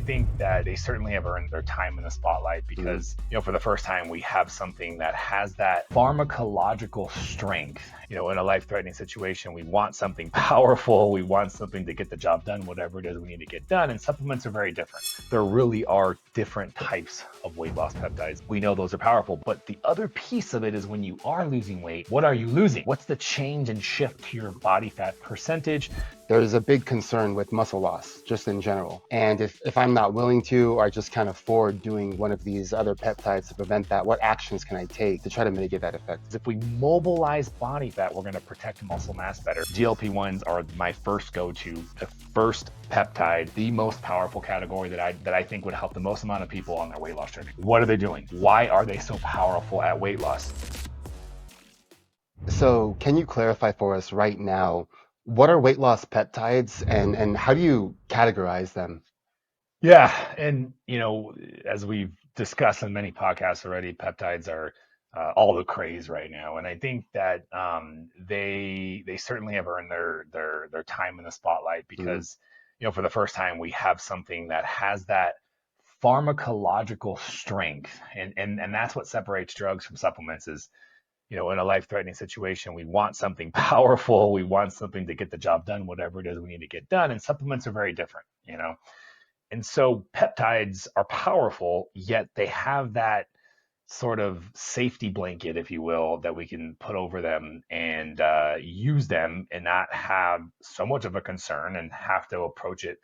think that they certainly have earned their time in the spotlight because, for the first time, we have something that has that pharmacological strength. In a life-threatening situation, we want something powerful. We want something to get the job done, whatever it is we need to get done. And supplements are very different. There really are different types of weight loss peptides. We know those are powerful, but the other piece of it is when you are losing weight, what are you losing? What's the change and shift to your body fat percentage? There's a big concern with muscle loss just in general. And if I'm not willing to, or I just can't afford doing one of these other peptides to prevent that, what actions can I take to try to mitigate that effect? If we mobilize body fat, we're going to protect muscle mass better. GLP-1s are my first go-to, the first peptide, the most powerful category that I think would help the most amount of people on their weight loss journey. What are they doing? Why are they so powerful at weight loss? So can you clarify for us right now, what are weight loss peptides and how do you categorize them? Yeah, and as we've discussed in many podcasts already, peptides are all the craze right now, and I think that they certainly have earned their time in the spotlight because for the first time we have something that has that pharmacological strength, and that's what separates drugs from supplements is in a life-threatening situation, we want something powerful, we want something to get the job done, whatever it is we need to get done, and supplements are very different. And so peptides are powerful, yet they have that sort of safety blanket, if you will, that we can put over them and use them and not have so much of a concern and have to approach it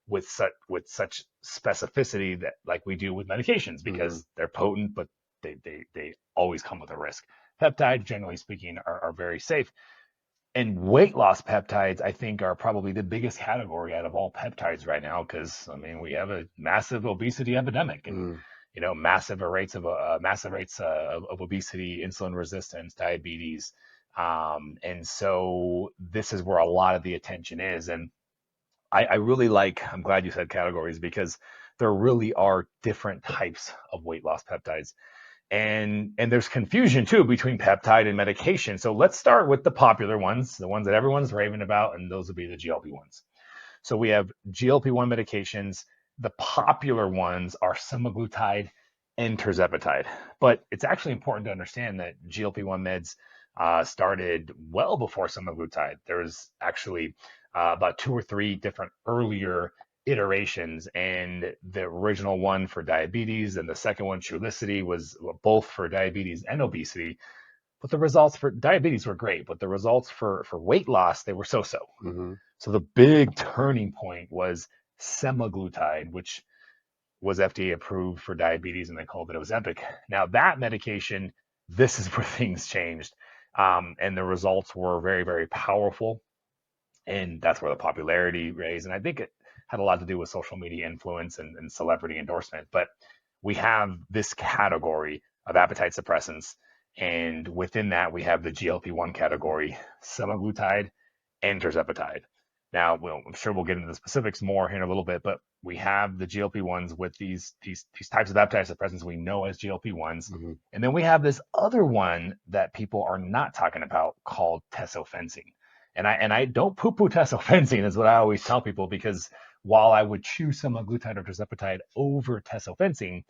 with such specificity that like we do with medications because they're potent, but they always come with a risk. Peptides, generally speaking, are very safe. And weight loss peptides, I think, are probably the biggest category out of all peptides right now because, we have a massive obesity epidemic and, massive rates of obesity, insulin resistance, diabetes. And so this is where a lot of the attention is. And I really I'm glad you said categories because there really are different types of weight loss peptides. And there's confusion too between peptide and medication. So let's start with the popular ones, the ones that everyone's raving about, and those would be the GLP-1s. So we have GLP-1 medications. The popular ones are semaglutide and tirzepatide. But it's actually important to understand that GLP-1 meds started well before semaglutide. There was actually about 2 or 3 different earlier iterations, and the original one for diabetes and the second one, Trulicity, was both for diabetes and obesity. But the results for diabetes were great, but the results for weight loss, they were so-so. So the big turning point was semaglutide, which was FDA approved for diabetes, and they called it Ozempic. Now that medication, this is where things changed, and the results were very, very powerful, and that's where the popularity raised. And I think it had a lot to do with social media influence and celebrity endorsement. But we have this category of appetite suppressants, and within that we have the GLP-1 category, semaglutide and tirzepatide. Now, I'm sure we'll get into the specifics more here in a little bit, but we have the GLP-1s with these types of appetite suppressants we know as GLP-1s. And then we have this other one that people are not talking about called tesofensine. And I don't poo-poo tesofensine is what I always tell people, because while I would choose semaglutide or tirzepatide over tesofensine,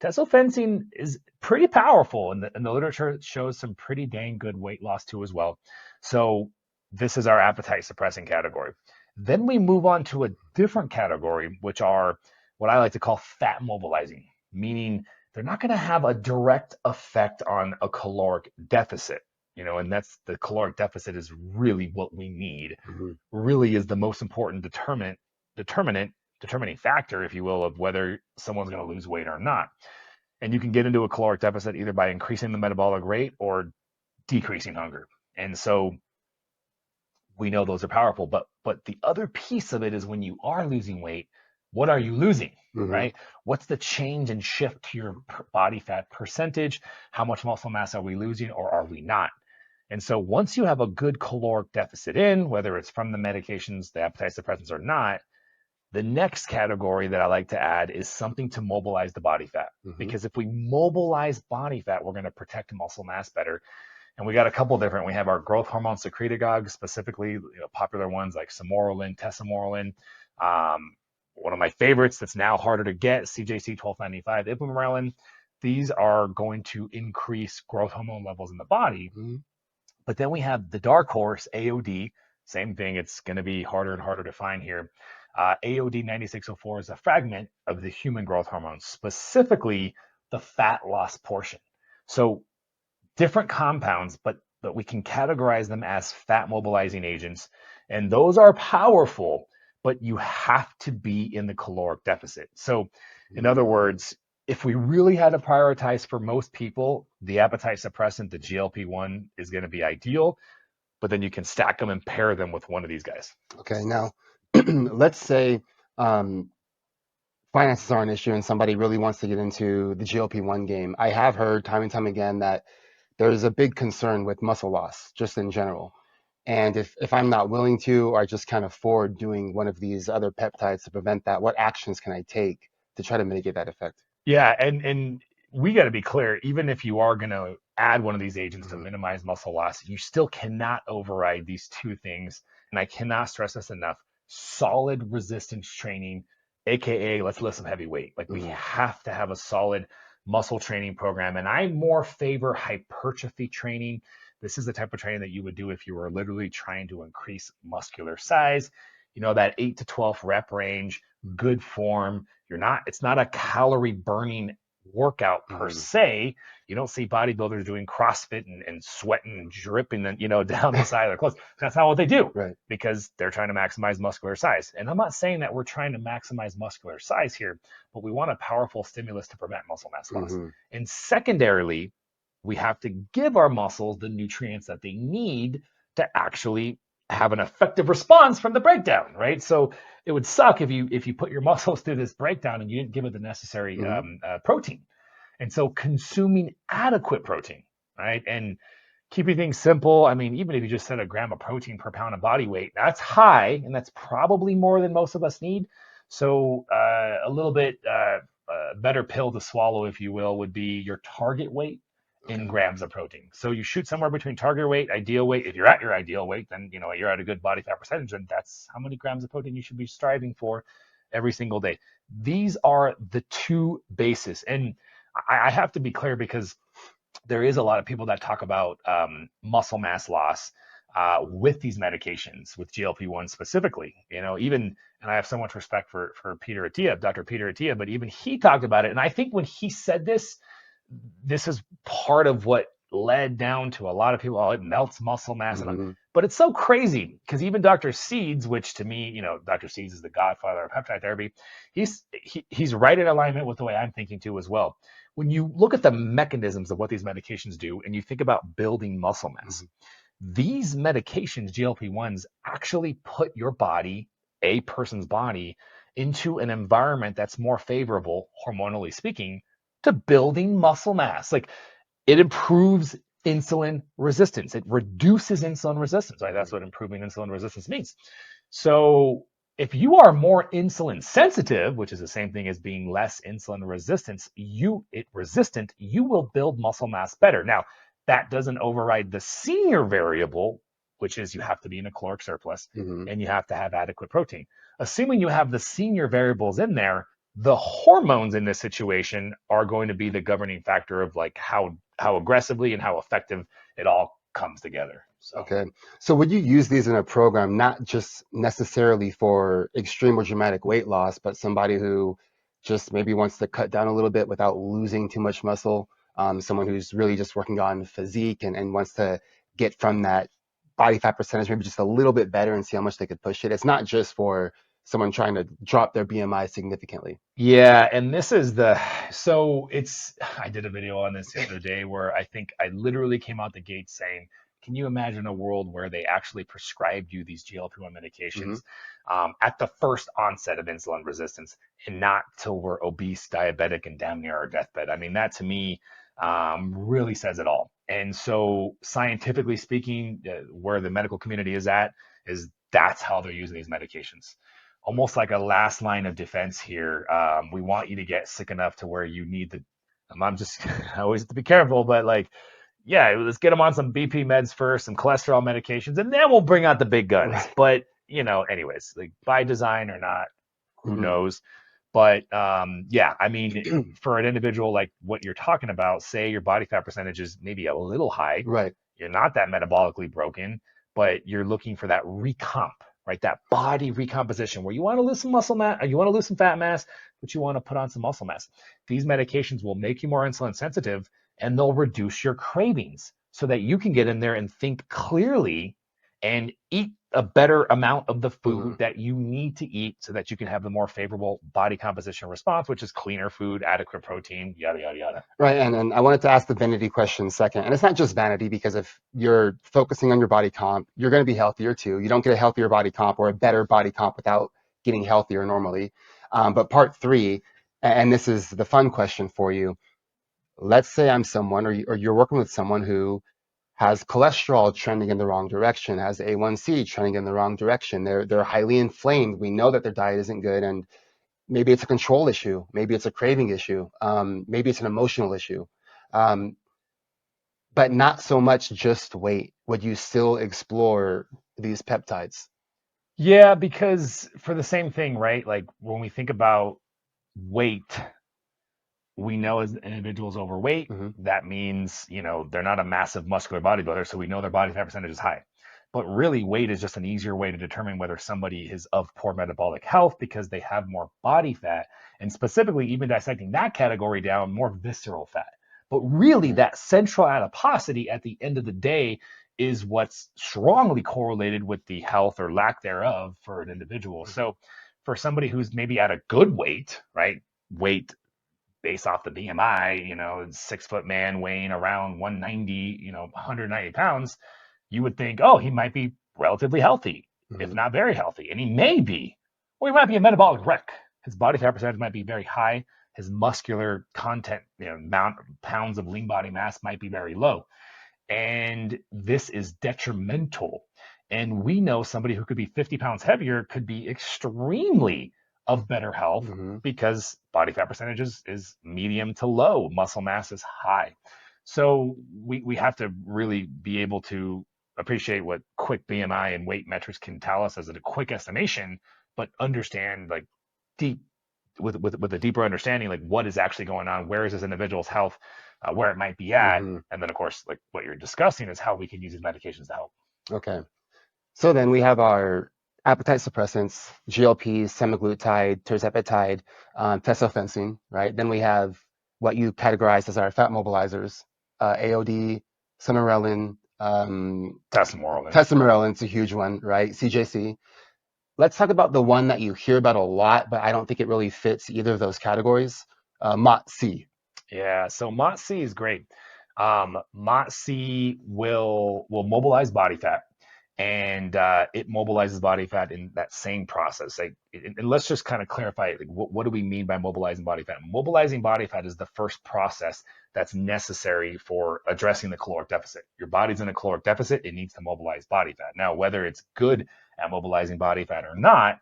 tesofensine is pretty powerful, and the literature shows some pretty dang good weight loss too as well. So this is our appetite suppressing category. Then we move on to a different category, which are what I like to call fat mobilizing, meaning they're not going to have a direct effect on a caloric deficit. And that's the caloric deficit is really what we need, really is the most important determining factor, if you will, of whether someone's going to lose weight or not. And you can get into a caloric deficit either by increasing the metabolic rate or decreasing hunger. And so we know those are powerful, but the other piece of it is when you are losing weight, what are you losing, right? What's the change and shift to your body fat percentage? How much muscle mass are we losing, or are we not? And so once you have a good caloric deficit in, whether it's from the medications, the appetite suppressants or not, the next category that I like to add is something to mobilize the body fat. Because if we mobilize body fat, we're going to protect muscle mass better. And we got a couple different. We have our growth hormone secretagogues, specifically popular ones like sermorelin, tesamorelin. one of my favorites that's now harder to get, CJC 1295, ipamorelin. These are going to increase growth hormone levels in the body. Mhm. But then we have the dark horse, AOD. Same thing. It's going to be harder and harder to find here. AOD 9604 is a fragment of the human growth hormone, specifically the fat loss portion. So different compounds, but we can categorize them as fat mobilizing agents. And those are powerful, but you have to be in the caloric deficit. So, in other words, if we really had to prioritize for most people, the appetite suppressant, the GLP-1 is going to be ideal, but then you can stack them and pair them with one of these guys. Okay, now let's say um, finances are an issue and somebody really wants to get into the GLP-1 game. I have heard time and time again that there's a big concern with muscle loss just in general. And if I'm not willing to, or I just can't afford doing one of these other peptides to prevent that, what actions can I take to try to mitigate that effect? Yeah, and we got to be clear, even if you are going to add one of these agents to Mhm. minimize muscle loss, you still cannot override these two things. And I cannot stress this enough. Solid resistance training, aka let's lift some heavy weight. Like we Mhm. have to have a solid muscle training program. And I more favor hypertrophy training. This is the type of training that you would do if you were literally trying to increase muscular size. You know, that 8 to 12 rep range, good form. It's not a calorie burning workout per Mhm. se. You don't see bodybuilders doing CrossFit and sweating and dripping, down the side of their clothes. That's not what they do Right. because they're trying to maximize muscular size. And I'm not saying that we're trying to maximize muscular size here, but we want a powerful stimulus to prevent muscle mass loss. Mhm. And secondarily, we have to give our muscles the nutrients that they need to actually have an effective response from the breakdown, right? So it would suck if you put your muscles through this breakdown and you didn't give it the necessary Mhm. protein. And so consuming adequate protein, right? And keeping things simple. I mean, even if you just said a gram of protein per pound of body weight, that's high, and that's probably more than most of us need. So a little bit better pill to swallow, if you will, would be your target weight in Okay. grams of protein. So you shoot somewhere between target weight, ideal weight. If you're at your ideal weight, then you're at a good body fat percentage, and that's how many grams of protein you should be striving for every single day. These are the two bases, and I have to be clear because there is a lot of people that talk about muscle mass loss with these medications, with GLP-1 specifically. Even, and I have so much respect for Peter Attia, Dr. Peter Attia, but even he talked about it. And I think when he said this is part of what led down to a lot of people. Oh, it melts muscle mass, Mhm. but it's so crazy because even Dr. Seeds, which to me, Dr. Seeds is the godfather of peptide therapy. He's right in alignment with the way I'm thinking too as well. When you look at the mechanisms of what these medications do, and you think about building muscle mass, Mhm. these medications, GLP-1s, actually put your body, a person's body, into an environment that's more favorable, hormonally speaking, to building muscle mass. Like it improves insulin resistance. It reduces insulin resistance. Right? That's Mhm. what improving insulin resistance means. So if you are more insulin sensitive, which is the same thing as being less insulin resistant, you will build muscle mass better. Now, that doesn't override the senior variable, which is you have to be in a caloric surplus Mhm. and you have to have adequate protein. Assuming you have the senior variables in there, the hormones in this situation are going to be the governing factor of like how aggressively and how effective it all comes together. So Okay. So would you use these in a program, not just necessarily for extreme or dramatic weight loss, but somebody who just maybe wants to cut down a little bit without losing too much muscle? Someone who's really just working on physique and wants to get from that body fat percentage maybe just a little bit better and see how much they could push it. It's not just for someone trying to drop their BMI significantly. yeah, and this is so it's I did a video on this the other day where I think I literally came out the gate saying, can you imagine a world where they actually prescribed you these GLP-1 Hmm. medications at the first onset of insulin resistance and not till we're obese, diabetic, and damn near our deathbed? I mean, that to me really says it all. And so, scientifically speaking, where the medical community is at is that's how they're using these medications almost like a last line of defense here. We want you to get sick enough to where you need the. I'm just I always have to be careful, but like, yeah, let's get them on some BP meds first, some cholesterol medications, and then we'll bring out the big guns. Right. But anyways, like by design or not, Who Hmm. knows? But yeah, I mean, for an individual like what you're talking about, say your body fat percentage is maybe a little high, Right. you're not that metabolically broken, but you're looking for that recomp, right? That body recomposition where you want to lose some muscle mass, you want to lose some fat mass, but you want to put on some muscle mass. These medications will make you more insulin sensitive and they'll reduce your cravings so that you can get in there and think clearly and eat a better amount of the Hmm. food that you need to eat so that you can have the more favorable body composition response, which is cleaner food, adequate protein, yada, yada, yada. Right. And I wanted to ask the vanity question second. And it's not just vanity because if you're focusing on your body comp, you're going to be healthier too. You don't get a healthier body comp or a better body comp without getting healthier normally. But part three, and this is the fun question for you. Let's say I'm someone, or you're working with someone who has cholesterol trending in the wrong direction, has A1C trending in the wrong direction. They're highly inflamed. We know that their diet isn't good, and maybe it's a control issue, maybe it's a craving issue, maybe it's an emotional issue, um, but not so much just weight. Would you still explore these peptides? Yeah, because for the same thing, right? Like when we think about weight, we know as an individual's overweight, Hmm. that means, they're not a massive muscular bodybuilder, so we know their body fat percentage is high. But really, weight is just an easier way to determine whether somebody is of poor metabolic health because they have more body fat, and specifically, even dissecting that category down, more visceral fat. But really, Right. that central adiposity at the end of the day is what's strongly correlated with the health or lack thereof for an individual. So, for somebody who's maybe at a good weight, right? Weight based off the BMI, 6 foot man weighing around 190, 190 pounds, you would think, oh, he might be relatively healthy, if Hmm. not very healthy. And he may be, or he might be a metabolic wreck. His body fat percentage might be very high. His muscular content, amount pounds of lean body mass might be very low. And this is detrimental. And we know somebody who could be 50 pounds heavier could be extremely of better health Hmm. because body fat percentage is medium to low, muscle mass is high. So we have to really be able to appreciate what quick BMI and weight metrics can tell us as a quick estimation, but understand like deep with a deeper understanding, like what is actually going on, where is this individual's health, where it might be at, Hmm. and then of course, like what you're discussing is how we can use these medications to help. Okay. So then we have our appetite suppressants, GLPs, semaglutide, tirzepatide, tesofensine, right? Then we have what you categorize as our fat mobilizers, AOD, sermorelin, Testosterone. testomerelin's a huge one, right? CJC. Let's talk about the one that you hear about a lot, but I don't think it really fits either of those categories, MOTC. Yeah, so MOTC is great. MOTC will mobilize body fat, and it mobilizes body fat in that same process. Like, and let's just kind of clarify, like, what do we mean by mobilizing body fat? Mobilizing body fat is the first process that's necessary for addressing the caloric deficit. Your body's in a caloric deficit; it needs to mobilize body fat. Now, whether it's good at mobilizing body fat or not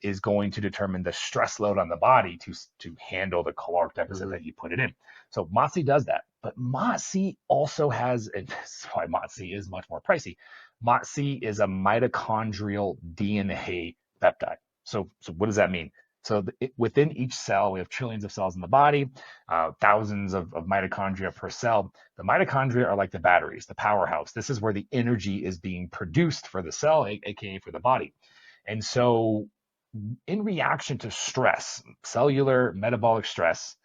is going to determine the stress load on the body to handle the caloric deficit Hmm. that you put it in. So MOTC does that, but MOTC also has, and this is why MOTC is much more pricey. MOTC is a mitochondrial DNA peptide. So what does that mean? So within each cell, we have trillions of cells in the body, thousands of mitochondria per cell. The mitochondria are like the batteries, the powerhouse. This is where the energy is being produced for the cell, aka for the body. And so in reaction to stress, cellular metabolic stress,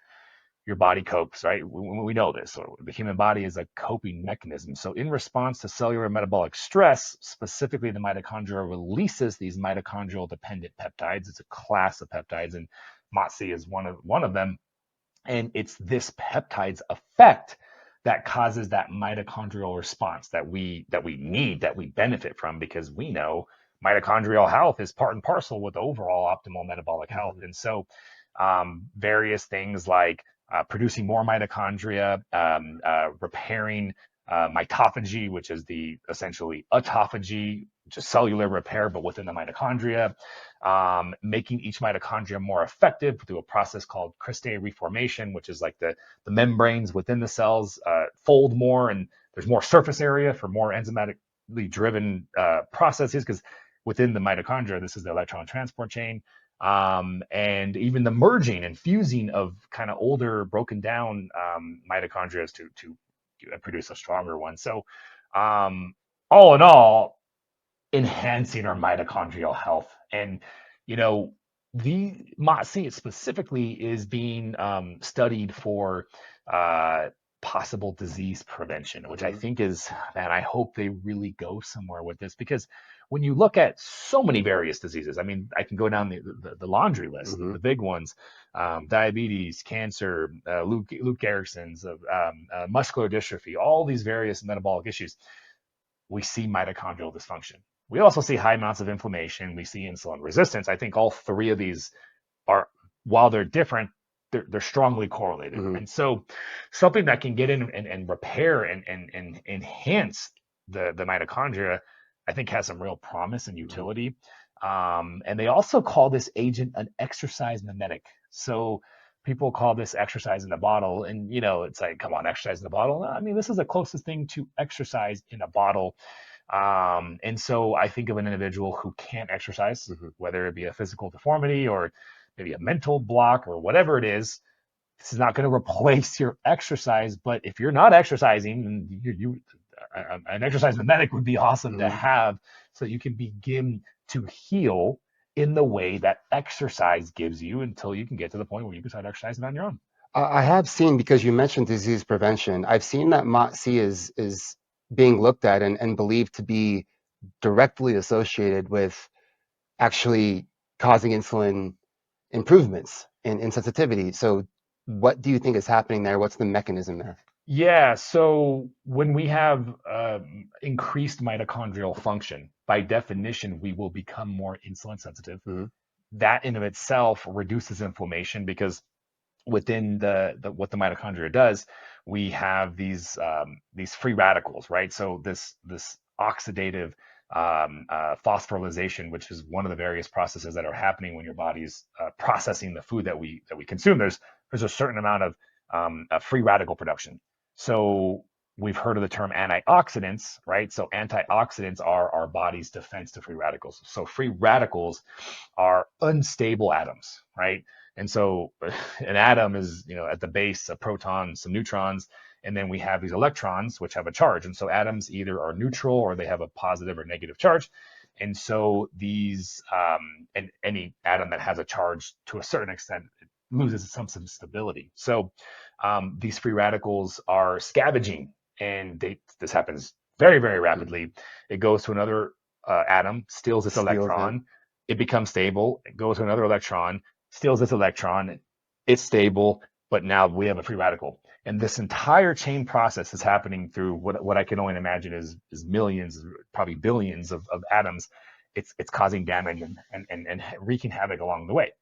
your body copes, right? We know this. So the human body is a coping mechanism. So in response to cellular metabolic stress, specifically the mitochondria releases these mitochondrial dependent peptides. It's a class of peptides, and MOTC is one of them. And it's this peptide's effect that causes that mitochondrial response that we need, that we benefit from, because we know mitochondrial health is part and parcel with overall optimal metabolic health. Hmm. And so various things like producing more mitochondria, repairing mitophagy, which is the essentially autophagy, just cellular repair, but within the mitochondria, making each mitochondria more effective through a process called cristae reformation, which is like the membranes within the cells fold more, and there's more surface area for more enzymatically driven processes, because within the mitochondria, this is the electron transport chain. and even the merging and fusing of kind of older, broken down mitochondria to produce a stronger one. So, all in all, enhancing our mitochondrial health. And, you know, the MOTC specifically is being studied for uh, possible disease prevention, which I Hmm. think is, man, I hope they really go somewhere with this because when you look at so many various diseases, I mean, I can go down the laundry list, Hmm. the big ones, diabetes, cancer, Luke Gehrig's, muscular dystrophy, all these various metabolic issues we see mitochondrial dysfunction. We also see high amounts of inflammation. We see insulin resistance. I think all three of these are, while they're different, they're strongly correlated. Hmm. And so something that can get in and repair and enhance the mitochondria, I think has some real promise and Hmm. utility. And they also call this agent an exercise mimetic. So people call this exercise in a bottle. And, it's like, come on, exercise in a bottle. I mean, this is the closest thing to exercise in a bottle. And so I think of an individual who can't exercise, Hmm. whether it be a physical deformity or maybe a mental block or whatever it is. This is not going to replace your exercise, but if you're not exercising, an exercise mimetic would be awesome to Hmm. have so you can begin to heal in the way that exercise gives you until you can get to the point where you can start exercising on your own. I have seen, because you mentioned disease prevention, I've seen that MOTC is being looked at and believed to be directly associated with actually causing insulin improvements in sensitivity. So what do you think is happening there? What's the mechanism there? Yeah, so when we have increased mitochondrial function, by definition, we will become more insulin sensitive. Hmm. That in of itself reduces inflammation because within the what the mitochondria does, we have these free radicals, right? So this oxidative phosphorylation, which is one of the various processes that are happening when your body's processing the food that we consume. There's a certain amount of free radical production. So we've heard of the term antioxidants, right? So antioxidants are our body's defense to free radicals. So free radicals are unstable atoms, right? And so an atom is, at the base, a proton, some neutrons, and then we have these electrons which have a charge. And so atoms either are neutral or they have a positive or negative charge. And so and any atom that has a charge to a certain extent loses some stability. So these free radicals are scavenging, and this happens very, very Hmm. rapidly. It goes to another atom, steals its Steals it. electron, it becomes stable, it goes to another electron, steals its electron, it's stable, but now we have a free radical. And this entire chain process is happening through what I can only imagine is millions, probably billions of atoms. It's causing damage and wreaking havoc along the way.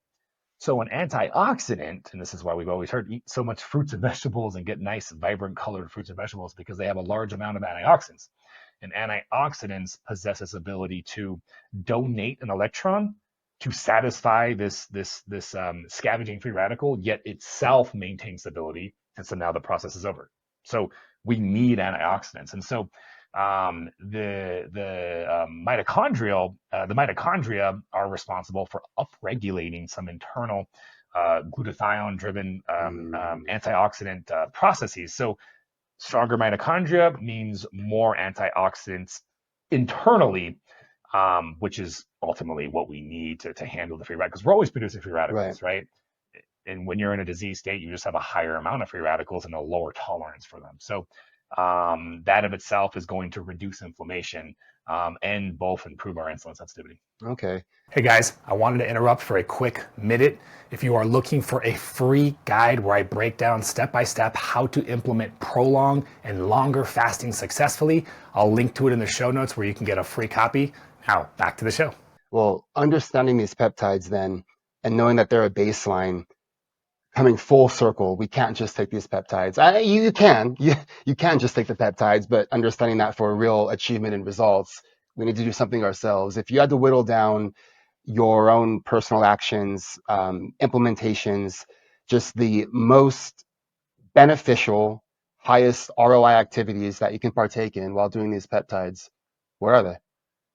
So an antioxidant, and this is why we've always heard eat so much fruits and vegetables and get nice, vibrant colored fruits and vegetables because they have a large amount of antioxidants. And antioxidants possess this ability to donate an electron to satisfy this scavenging free radical, yet itself maintains stability. And so now the process is over. So we need antioxidants. And so the mitochondria are responsible for upregulating some internal glutathione-driven Mm. antioxidant processes. So stronger mitochondria means more antioxidants internally, which is ultimately what we need to handle the free radicals. We're always producing free Right. radicals, right? And when you're in a disease state, you just have a higher amount of free radicals and a lower tolerance for them. So that of itself is going to reduce inflammation and both improve our insulin sensitivity. Okay. Hey guys, I wanted to interrupt for a quick minute. If you are looking for a free guide where I break down step by step how to implement prolonged and longer fasting successfully, I'll link to it in the show notes where you can get a free copy. Now, back to the show. Well, understanding these peptides then, and knowing that they're a baseline, coming full circle, we can't just take these peptides. You can just take the peptides, but understanding that for real achievement and results, we need to do something ourselves. If you had to whittle down your own personal actions, implementations, just the most beneficial, highest ROI activities that you can partake in while doing these peptides, where are they?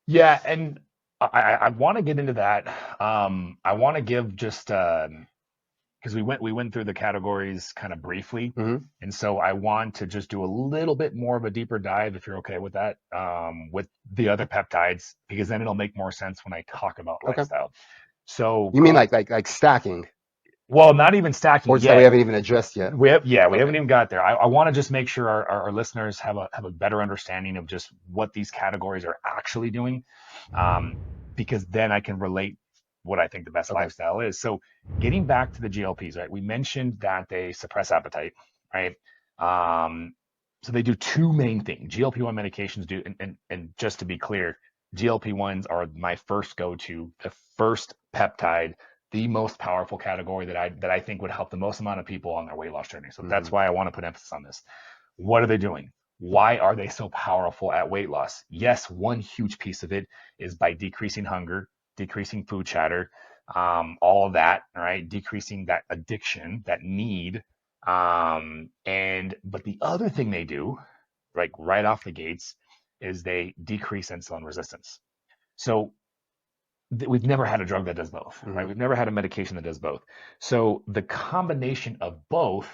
Yeah, and I want to get into that. I want to give just because we went through the categories kind of briefly, Hmm. and so I want to just do a little bit more of a deeper dive, if you're okay with that, with the other peptides, because then it'll make more sense when I talk about Okay. lifestyle. So You mean like stacking, well, not even stacking or that we yet. haven't even addressed yet? We Okay. haven't even got there. I want to just make sure our listeners have a better understanding of just what these categories are actually doing, um, because then I can relate what I think the best Okay. lifestyle is. So getting back to the GLPs, right? We mentioned that they suppress appetite, right? Um, so they do two main things. GLP-1 medications do, and just to be clear, GLP-1s are my first go-to, the first peptide, the most powerful category that I think would help the most amount of people on their weight loss journey. So Hmm. that's why I want to put emphasis on this. What are they doing? Why are they so powerful at weight loss? Yes, one huge piece of it is by decreasing hunger, decreasing food chatter, all of that, all right, decreasing that addiction, that need. And but the other thing they do, like right off the gates, is they decrease insulin resistance. So we've never had a drug that does both, right? Hmm. We've never had a medication that does both. So the combination of both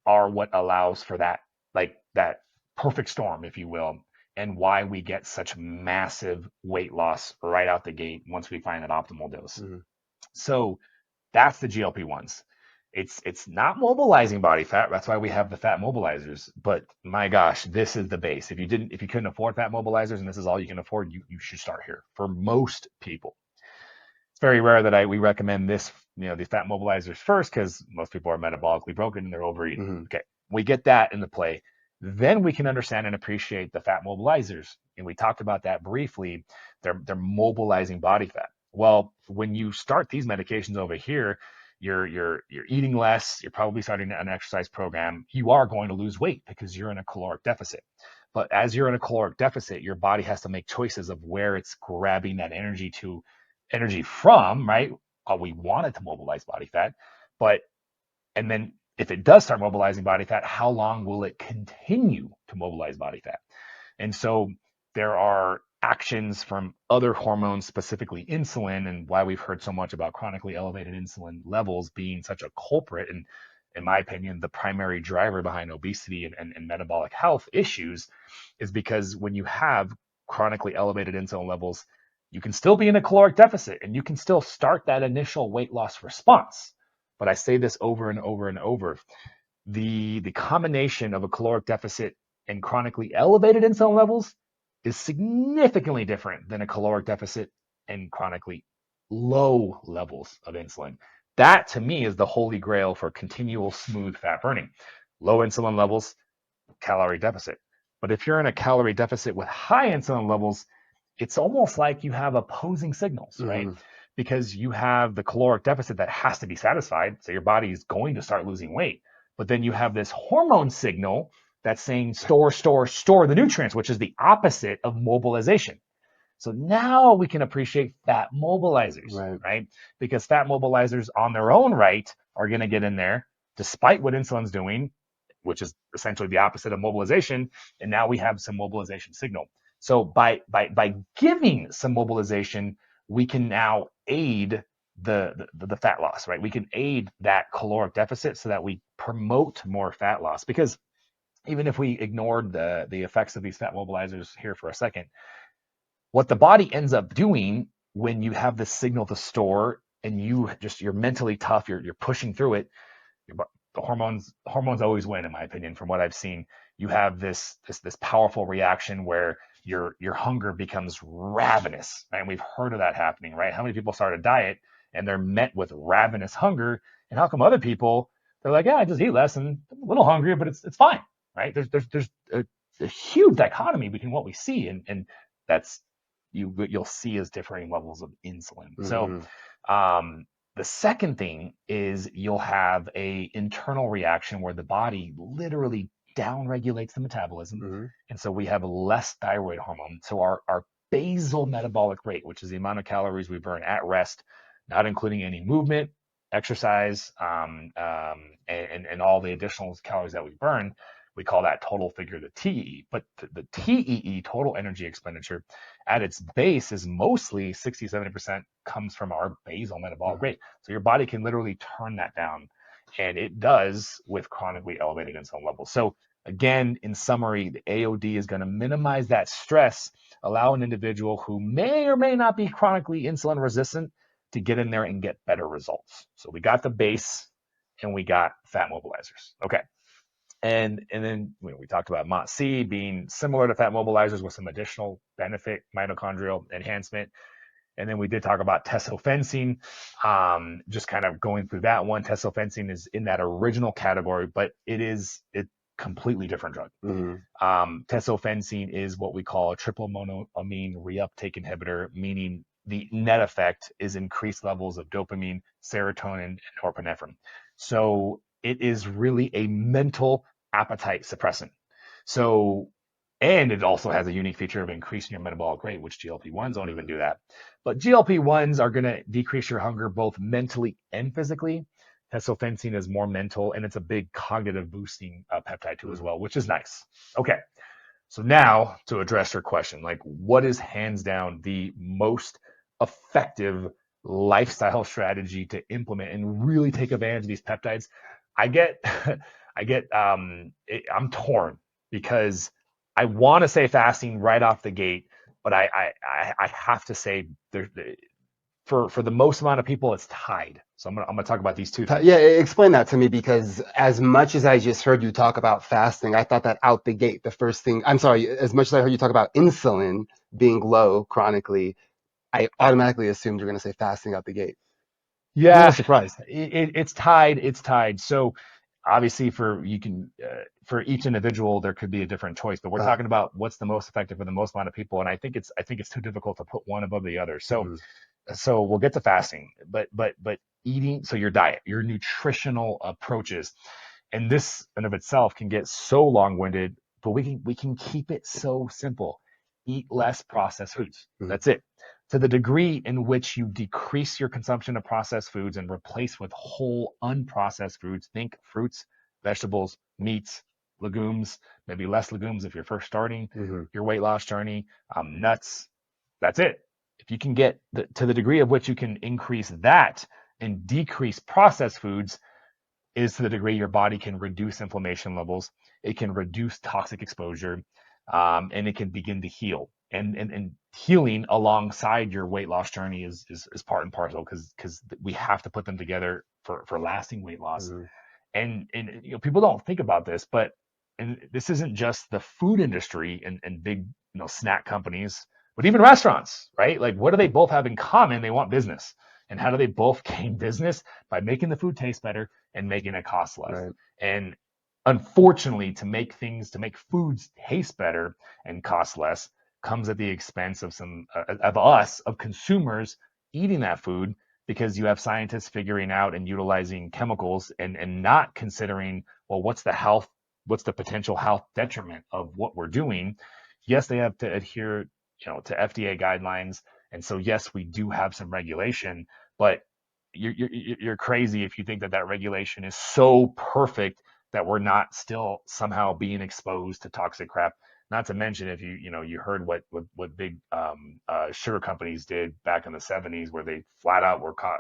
are what allows for that, like that perfect storm, if you will, and why we get such massive weight loss right out the gate once we find that optimal dose. Hmm. So that's the GLP-1s. It's not mobilizing body fat. That's why we have the fat mobilizers. But my gosh, this is the base. If you couldn't afford fat mobilizers and this is all you can afford, you should start here for most people. It's very rare that we recommend this, these fat mobilizers first because most people are metabolically broken and they're overeating. Hmm. Okay, we get that into play. Then we can understand and appreciate the fat mobilizers, and we talked about that briefly. They're mobilizing body fat. Well, when you start these medications over here, you're eating less. You're probably starting an exercise program. You are going to lose weight because you're in a caloric deficit. But as you're in a caloric deficit, your body has to make choices of where it's grabbing that energy from, right? We want it to mobilize body fat, but and then if it does start mobilizing body fat, how long will it continue to mobilize body fat? And so there are actions from other hormones, specifically insulin, and why we've heard so much about chronically elevated insulin levels being such a culprit. And in my opinion, the primary driver behind obesity and metabolic health issues is because when you have chronically elevated insulin levels, you can still be in a caloric deficit and you can still start that initial weight loss response. But I say this over and over and over, the combination of a caloric deficit and chronically elevated insulin levels is significantly different than a caloric deficit and chronically low levels of insulin. That to me is the holy grail for continual smooth fat burning. Low insulin levels, calorie deficit. But if you're in a calorie deficit with high insulin levels, it's almost like you have opposing signals, right? Hmm. Because you have the caloric deficit that has to be satisfied. So your body is going to start losing weight. But then you have this hormone signal that's saying store the nutrients, which is the opposite of mobilization. So now we can appreciate fat mobilizers, Right. right? Because fat mobilizers on their own right are going to get in there despite what insulin's doing, which is essentially the opposite of mobilization. And now we have some mobilization signal. So by giving some mobilization, we can now aid the fat loss, right? We can aid that caloric deficit so that we promote more fat loss. Because even if we ignored the effects of these fat mobilizers here for a second, what the body ends up doing when you have this signal to store and you're mentally tough, you're pushing through it, the hormones always win, in my opinion. From what I've seen, you have this powerful reaction where your hunger becomes ravenous, right? And we've heard of that happening, right? How many people start a diet and they're met with ravenous hunger, and how come other people, they're like, yeah, I just eat less and I'm a little hungry, but it's fine, right? There's a huge dichotomy between what we see, and that's you'll see as differing levels of insulin. So Hmm. um, the second thing is you'll have a internal reaction where the body literally downregulates the metabolism. Hmm. And so we have less thyroid hormone. So our basal metabolic rate, which is the amount of calories we burn at rest, not including any movement, exercise, and all the additional calories that we burn, We call that total figure the TEE. But the TEE, total energy expenditure, at its base is mostly 60, 70% comes from our basal metabolic Mhm. rate. So your body can literally turn that down. And it does with chronically elevated insulin levels. So again, in summary, the AOD is going to minimize that stress, allow an individual who may or may not be chronically insulin resistant to get in there and get better results. So we got the base and we got fat mobilizers. Okay. And then we talked about MOTC being similar to fat mobilizers with some additional benefit, mitochondrial enhancement. And then we did talk about tesofensine, just kind of going through that one. Tesofensine is in that original category, but it completely different drug. Mhm. Tesofensine is what we call a triple monoamine reuptake inhibitor, meaning the net effect is increased levels of dopamine, serotonin, and norepinephrine. So it is really a mental appetite suppressant. So, and it also has a unique feature of increasing your metabolic rate, which GLP-1s don't even Mhm. do that. But GLP-1s are going to decrease your hunger both mentally and physically. Tesofensine is more mental, and it's a big cognitive boosting peptide too as Mhm. well, which is nice. Okay, so now to address your question, like what is hands down the most effective lifestyle strategy to implement and really take advantage of these peptides? I get, I'm torn because I want to say fasting right off the gate, but I have to say there, for the most amount of people, it's tied. So I'm gonna talk about these two Yeah, things. explain that to me because as much as I just heard you talk about fasting, I thought that out the gate, the first thing, I'm sorry, as much as I heard you talk about insulin being low chronically, I automatically assumed you're going to say fasting out the gate. I'm a little Yeah, surprised. it's tied. It's tied. So obviously, for each individual, there could be a different choice. But we're Uh, talking about what's the most effective for the most amount of people, and I think it's too difficult to put one above the other. So mhm. so we'll get to fasting, but eating. So your diet, your nutritional approaches, and this in of itself can get so long-winded, but we can keep it so simple. Eat less processed foods. Mhm. That's it. To the degree in which you decrease your consumption of processed foods and replace with whole unprocessed foods, think fruits, vegetables, meats, legumes, maybe less legumes if you're first starting Mhm. your weight loss journey, nuts. That's it. If you can get to the degree of which you can increase that and decrease processed foods, is to the degree your body can reduce inflammation levels, it can reduce toxic exposure, and it can begin to heal. And healing alongside your weight loss journey is part and parcel because we have to put them together for lasting weight loss. Mhm. And people don't think about this, but and this isn't just the food industry and big snack companies, but even restaurants, right? Like what do they both have in common? They want business. And how do they both gain business? By making the food taste better and making it cost less. Right. And unfortunately, to make foods taste better and cost less comes at the expense of some of us, of consumers eating that food, because you have scientists figuring out and utilizing chemicals and not considering, well, what's the potential health detriment of what we're doing. Yes, they have to adhere, to FDA guidelines. And so, yes, we do have some regulation, but you're crazy if you think that that regulation is so perfect that we're not still somehow being exposed to toxic crap. Not to mention, if you heard what big sugar companies did back in the 70s, where they flat out were caught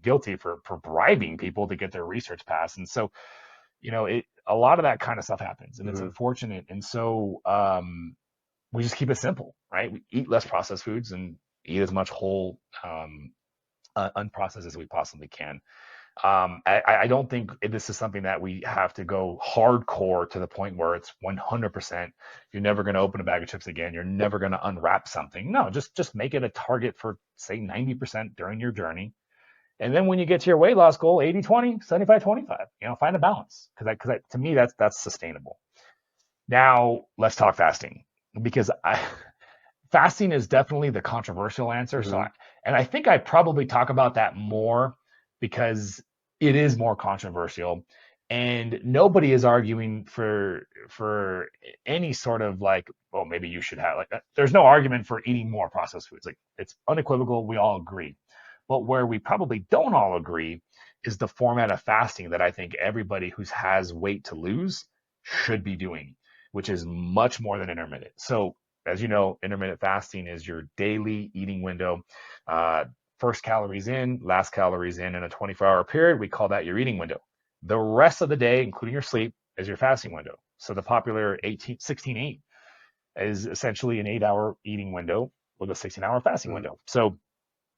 guilty for bribing people to get their research passed. And so a lot of that kind of stuff happens, and it's Mhm. unfortunate. And so we just keep it simple, right? We eat less processed foods and eat as much whole unprocessed as we possibly can. I don't think this is something that we have to go hardcore to the point where it's 100%. You're never going to open a bag of chips again. You're never going to unwrap something. No, just make it a target for say 90% during your journey. And then when you get to your weight loss goal, 80-20, 75-25, find a balance, because to me that's sustainable. Now let's talk fasting, because fasting is definitely the controversial answer. Mhm. And I think I probably talk about that more because it is more controversial, and nobody is arguing for any sort of like, well, maybe you should have there's no argument for eating more processed foods. Like it's unequivocal. We all agree. But where we probably don't all agree is the format of fasting that I think everybody who has weight to lose should be doing, which is much more than intermittent. So, as you know, intermittent fasting is your daily eating window. Uh, First calories in, last calories in a 24-hour period. We call that your eating window. The rest of the day, including your sleep, is your fasting window. So the popular 16-8 is essentially an 8-hour eating window with a 16-hour fasting Mm-hmm. window. So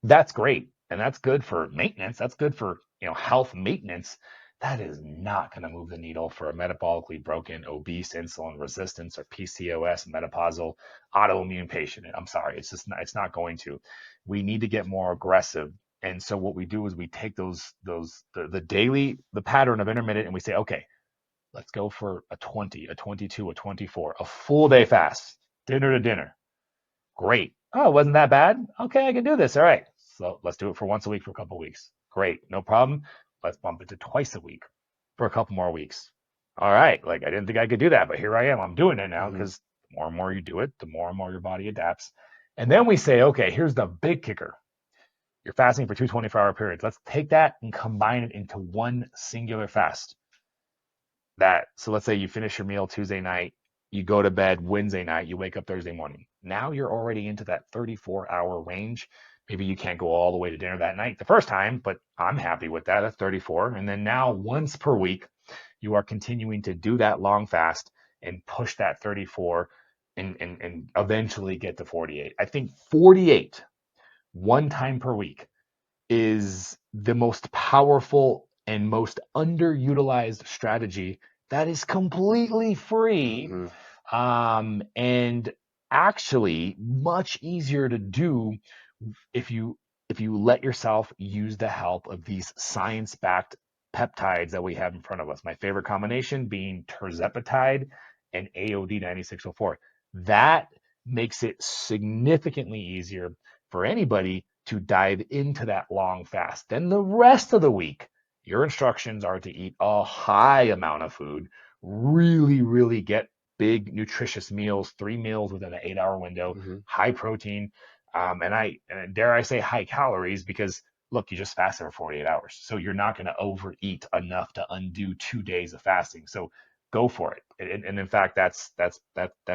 that's great. And that's good for maintenance. That's good for, health maintenance. That is not going to move the needle for a metabolically broken, obese, insulin resistance, or PCOS, menopausal, autoimmune patient. I'm sorry, it's not going to. We need to get more aggressive. And so what we do is we take the daily, the pattern of intermittent, and we say, okay, let's go for a 20, a 22, a 24, a full day fast, dinner to dinner. Great. Oh, wasn't that bad? Okay, I can do this. All right. So let's do it for once a week for a couple of weeks. Great. No problem. Let's bump it to twice a week for a couple more weeks. All right. Like I didn't think I could do that, but here I am. I'm doing it now Mm-hmm. because the more and more you do it, the more and more your body adapts. And then we say, okay, here's the big kicker. You're fasting for two 24-hour periods. Let's take that and combine it into one singular fast. So let's say you finish your meal Tuesday night, you go to bed Wednesday night, you wake up Thursday morning. Now you're already into that 34-hour range. Maybe you can't go all the way to dinner that night the first time, but I'm happy with that. That's 34. And then now once per week, you are continuing to do that long fast and push that 34 and eventually get to 48. I think 48 one time per week is the most powerful and most underutilized strategy that is completely free, Mm-hmm. and actually much easier to do if you let yourself use the help of these science-backed peptides that we have in front of us. My favorite combination being Tirzepatide and AOD 9604. That makes it significantly easier for anybody to dive into that long fast. Then the rest of the week, your instructions are to eat a high amount of food, really, really get big nutritious meals, 3 meals within an 8-hour window, Mm-hmm. high protein, and dare I say high calories, because look, you just fasted for 48 hours. So you're not going to overeat enough to undo 2 days of fasting. So go for it. And in fact, that's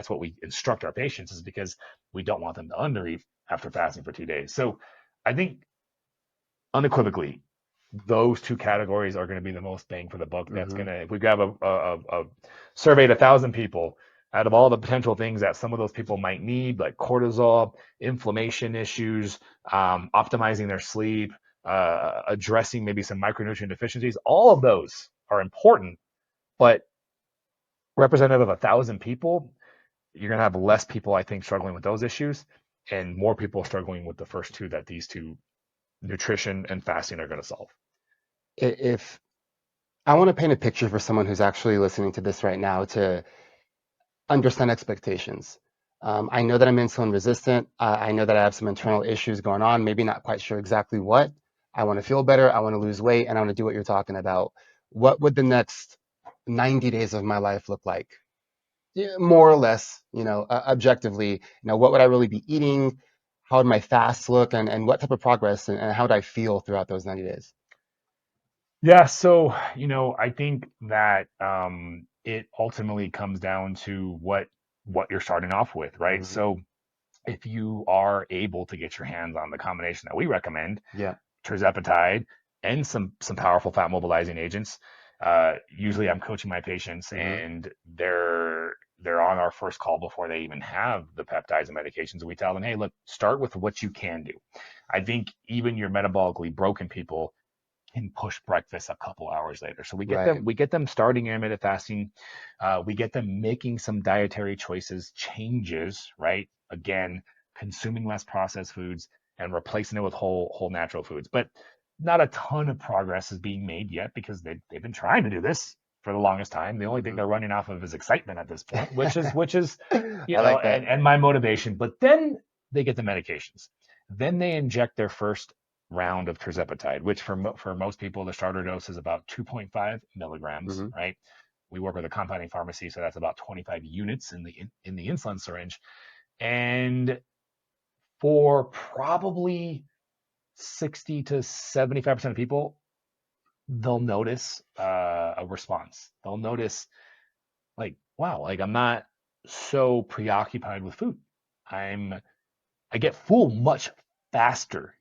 what we instruct our patients, is because we don't want them to undereat after fasting for 2 days. So I think unequivocally, those two categories are going to be the most bang for the buck. That's Mm-hmm. going to, if we grab a surveyed 1,000 people, out of all the potential things that some of those people might need, like cortisol, inflammation issues, optimizing their sleep, addressing maybe some micronutrient deficiencies, all of those are important. But representative of 1,000 people, you're going to have less people, I think, struggling with those issues, and more people struggling with the first two, that these two, nutrition and fasting, are going to solve. If I want to paint a picture for someone who's actually listening to this right now to understand expectations. I know that I'm insulin resistant. I know that I have some internal issues going on, maybe not quite sure exactly what. I want to feel better. I want to lose weight, and I want to do what you're talking about. What would the next 90 days of my life look like? Yeah, more or less, objectively, what would I really be eating? How would my fast look, and what type of progress and how would I feel throughout those 90 days? Yeah, so I think that it ultimately comes down to what you're starting off with, right? Hmm. So if you are able to get your hands on the combination that we recommend, Yeah. Tirzepatide and some powerful fat mobilizing agents, usually I'm coaching my patients, Hmm. and they're on our first call before they even have the peptides and medications, and we tell them, hey, look, start with what you can do. I think even your metabolically broken people can push breakfast a couple hours later. So Right. we get them starting intermittent fasting. We get them making some dietary choices, changes, right? Again, consuming less processed foods and replacing it with whole natural foods. But not a ton of progress is being made yet, because they've been trying to do this for the longest time. The only thing Hmm. they're running off of is excitement at this point, which is I like that. and my motivation. But then they get the medications. Then they inject their first round of Tirzepatide, which for most people, the starter dose is about 2.5 milligrams, Hmm. right? We work with a compounding pharmacy, so that's about 25 units in the insulin syringe. And for probably 60 to 75% of people, they'll notice a response. They'll notice like, wow, like I'm not so preoccupied with food. I'm I get full much faster.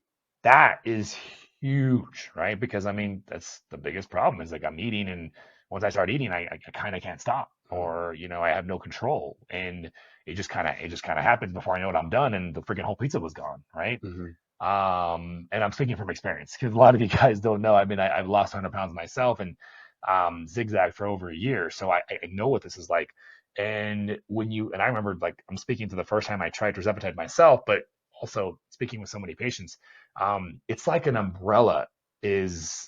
That is huge, right? Because I mean, that's the biggest problem is like I'm eating, and once I start eating, I kind of can't stop, or I have no control, and it just kind of happens before I know it, I'm done, and the freaking whole pizza was gone, right? Mm-hmm. And I'm speaking from experience because a lot of you guys don't know. I mean, I've lost 100 pounds myself and zigzagged for over a year, so I know what this is like. And I remember, like, I'm speaking to the first time I tried Tirzepatide myself, but also speaking with so many patients. It's like an umbrella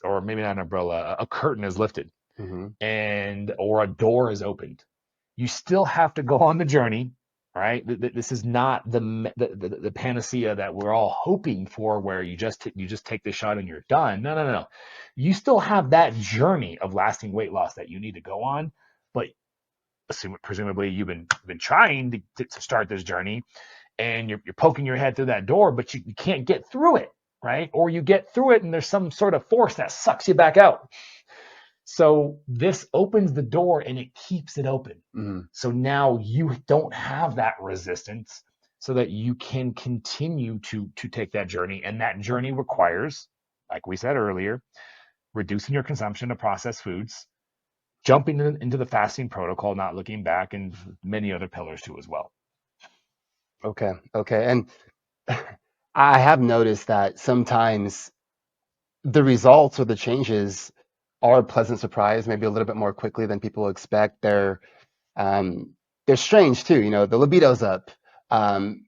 or maybe not an umbrella, a curtain is lifted, Mm-hmm. or a door is opened. You still have to go on the journey, right? This is not the panacea that we're all hoping for, where you just take the shot and you're done. No, no, no, no. You still have that journey of lasting weight loss that you need to go on, but presumably you've been trying to start this journey, and you're poking your head through that door, but you can't get through it, right? Or you get through it and there's some sort of force that sucks you back out. So this opens the door and it keeps it open. Mm-hmm. So now you don't have that resistance, so that you can continue to take that journey. And that journey requires, like we said earlier, reducing your consumption of processed foods, jumping into the fasting protocol, not looking back, and many other pillars too as well. Okay. Okay. And I have noticed that sometimes the results or the changes are a pleasant surprise, maybe a little bit more quickly than people expect. Um, they're strange too. The libido's up.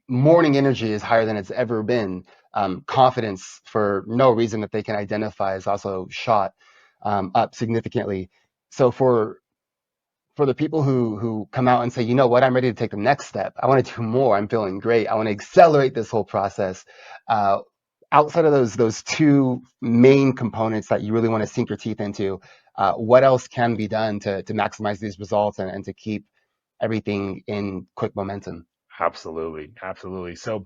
Morning energy is higher than it's ever been. Confidence for no reason that they can identify is also shot up significantly. So for the people who come out and say, you know what, I'm ready to take the next step. I want to do more. I'm feeling great. I want to accelerate this whole process. Uh, Outside of those two main components that you really want to sink your teeth into, what else can be done to maximize these results and to keep everything in quick momentum? Absolutely, absolutely. So,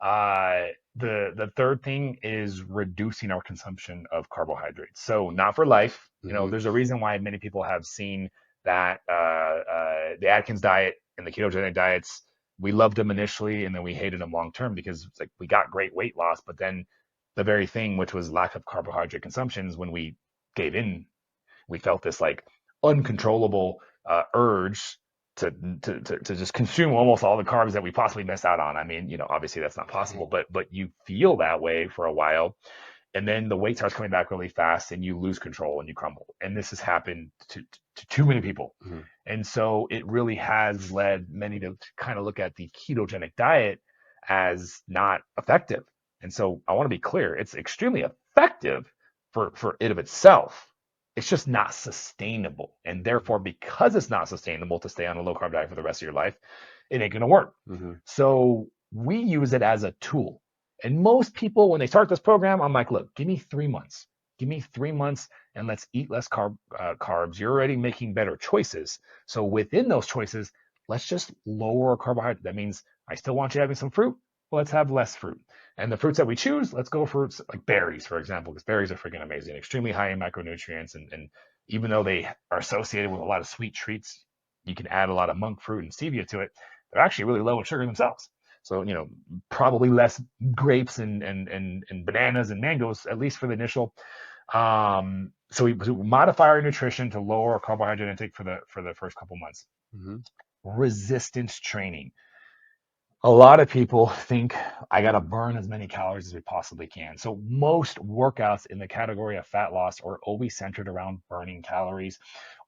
uh, the third thing is reducing our consumption of carbohydrates. So, not for life. Hmm. There's a reason why many people have seen that the Atkins diet and the ketogenic diets. We loved them initially, and then we hated them long term, because it's like we got great weight loss, but then the very thing, which was lack of carbohydrate consumptions, when we gave in, we felt this like uncontrollable urge to just consume almost all the carbs that we possibly miss out on. I mean, obviously that's not possible, but you feel that way for a while, and then the weight starts coming back really fast, and you lose control and you crumble. And this has happened to too many people. Hmm. And so it really has led many to kind of look at the ketogenic diet as not effective. And so I want to be clear, it's extremely effective for it of itself. It's just not sustainable. And therefore, because it's not sustainable to stay on a low carb diet for the rest of your life, it ain't going to work. Hmm. So we use it as a tool. And most people, when they start this program, I'm like, look, give me 3 months. Give me 3 months, and let's eat less carbs. You're already making better choices. So within those choices, let's just lower carbohydrate. That means I still want you having some fruit. Well, let's have less fruit. And the fruits that we choose, let's go for like berries, for example, because berries are freaking amazing, extremely high in micronutrients. And even though they are associated with a lot of sweet treats, you can add a lot of monk fruit and stevia to it. They're actually really low in sugar themselves. So, probably less grapes and bananas and mangoes, at least for the initial. So we modify our nutrition to lower our carbohydrate intake for the first couple months. Hmm. Resistance training. A lot of people think I got to burn as many calories as we possibly can. So most workouts in the category of fat loss are always centered around burning calories,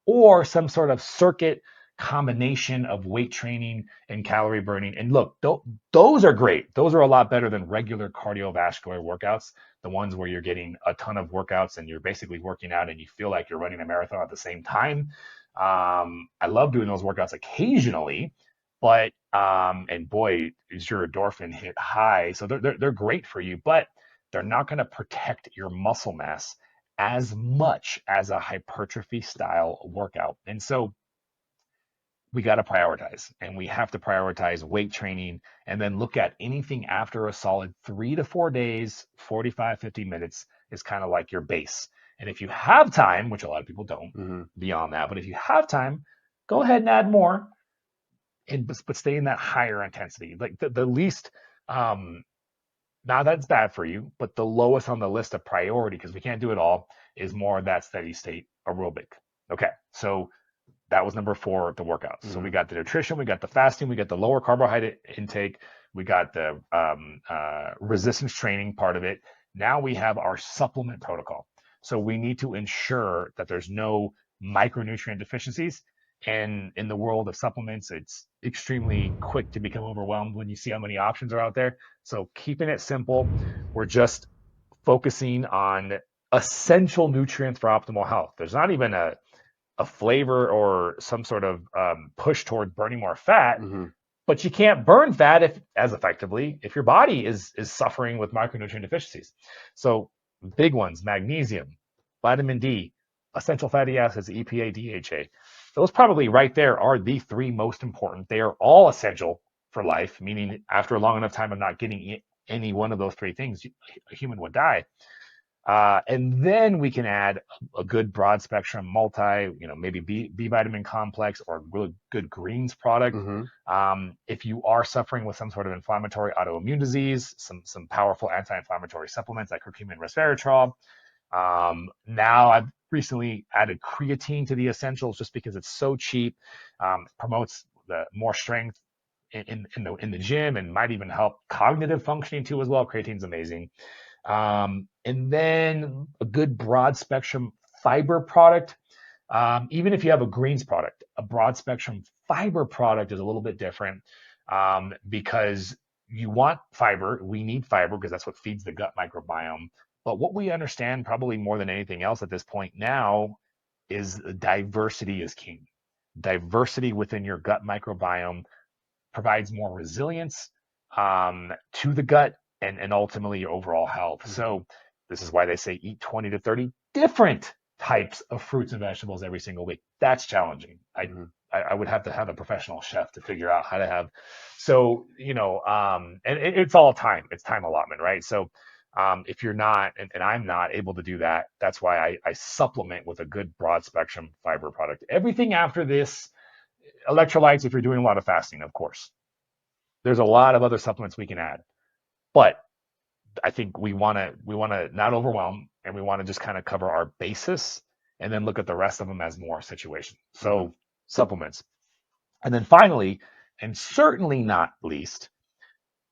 or some sort of circuit combination of weight training and calorie burning. And look, those are great. Those are a lot better than regular cardiovascular workouts, the ones where you're getting a ton of workouts and you're basically working out and you feel like you're running a marathon at the same time. I love doing those workouts occasionally, but and boy, is your endorphin hit high. So they're great for you, but they're not going to protect your muscle mass as much as a hypertrophy style workout. And so we got to prioritize, and we have to prioritize weight training, and then look at anything after a solid 3 to 4 days, 45, 50 minutes is kind of like your base. And if you have time, which a lot of people don't Hmm. beyond that, but if you have time, go ahead and add more, but stay in that higher intensity. Like the least, um, not that it's bad for you, but the lowest on the list of priority, because we can't do it all, is more of that steady state aerobic. Okay, so that was number 4, the workouts. So we Hmm. got the nutrition, we got the fasting, we got the lower carbohydrate intake, we got the resistance training part of it. Now we have our supplement protocol. So we need to ensure that there's no micronutrient deficiencies. And in the world of supplements, it's extremely quick to become overwhelmed when you see how many options are out there. So keeping it simple, we're just focusing on essential nutrients for optimal health. There's not even a flavor or some sort of push toward burning more fat, Hmm. but you can't burn fat if as effectively if your body is suffering with micronutrient deficiencies. So big ones: magnesium, vitamin D, essential fatty acids, EPA, DHA. Those probably right there are the 3 most important. They are all essential for life, meaning after a long enough time of not getting any one of those 3 things, a human would die. And then we can add a good broad spectrum multi, maybe B vitamin complex or a really good greens product. Hmm. If you are suffering with some sort of inflammatory autoimmune disease, some powerful anti-inflammatory supplements like curcumin and resveratrol. Now I've recently added creatine to the essentials just because it's so cheap, promotes the more strength in the gym and might even help cognitive functioning too as well. Creatine's amazing. And then a good broad spectrum fiber product. Even if you have a greens product, a broad spectrum fiber product is a little bit different, because you want fiber. We need fiber because that's what feeds the gut microbiome. But what we understand probably more than anything else at this point now is diversity is king. Diversity within your gut microbiome provides more resilience, to the gut, and ultimately your overall health. Hmm. So this is why they say eat 20 to 30 different types of fruits and vegetables every single week. That's challenging. Hmm. I would have to have a professional chef to figure out how to have. So, and it's all time. It's time allotment, right? So if you're not, and I'm not able to do that, that's why I supplement with a good broad spectrum fiber product. Everything after this, electrolytes, if you're doing a lot of fasting, of course. There's a lot of other supplements we can add, but I think we want to not overwhelm, and we want to just kind of cover our basis and then look at the rest of them as more situation. Hmm. So supplements, and then finally, and certainly not least,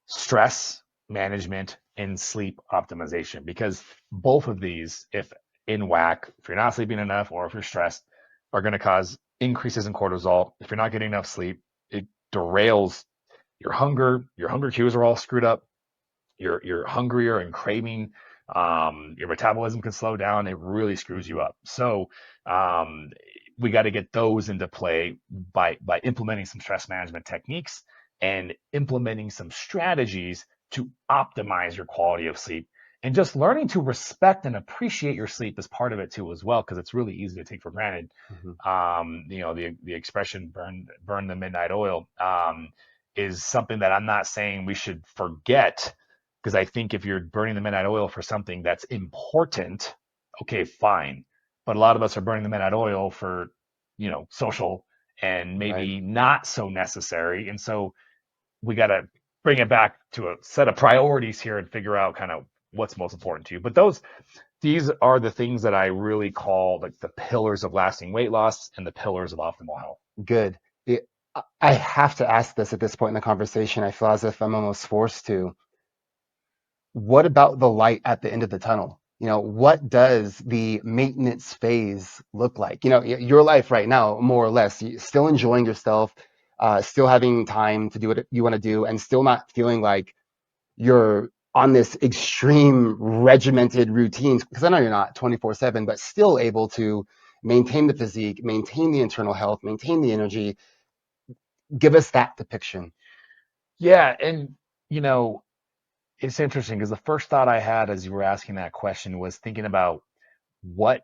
stress management and sleep optimization, because both of these, if in whack, if you're not sleeping enough or if you're stressed, are going to cause increases in cortisol. If you're not getting enough sleep, it derails your hunger cues are all screwed up. You're hungrier and craving. Your metabolism can slow down. It really screws you Hmm. up. So um, we got to get those into play by implementing some stress management techniques and implementing some strategies to optimize your quality of sleep. And just learning to respect and appreciate your sleep is part of it too, as well, because it's really easy to take for granted. Hmm. The expression "burn the midnight oil" is something that I'm not saying we should forget, because I think if you're burning the midnight oil for something that's important, okay, fine. But a lot of us are burning the midnight oil for, social and Right. maybe not so necessary. And so we got to bring it back to a set of priorities here and figure out kind of what's most important to you. But these are the things that I really call like the pillars of lasting weight loss and the pillars of optimal health. Good. I have to ask this at this point in the conversation. I feel as if I'm almost forced to. What about the light at the end of the tunnel? What does the maintenance phase look like? Your life right now, more or less, still enjoying yourself, still having time to do what you want to do, and still not feeling like you're on this extreme regimented routine. Because I know you're not 24/7, but still able to maintain the physique, maintain the internal health, maintain the energy. Give us that depiction. Yeah, and you know, it's interesting because the first thought I had as you were asking that question was thinking about what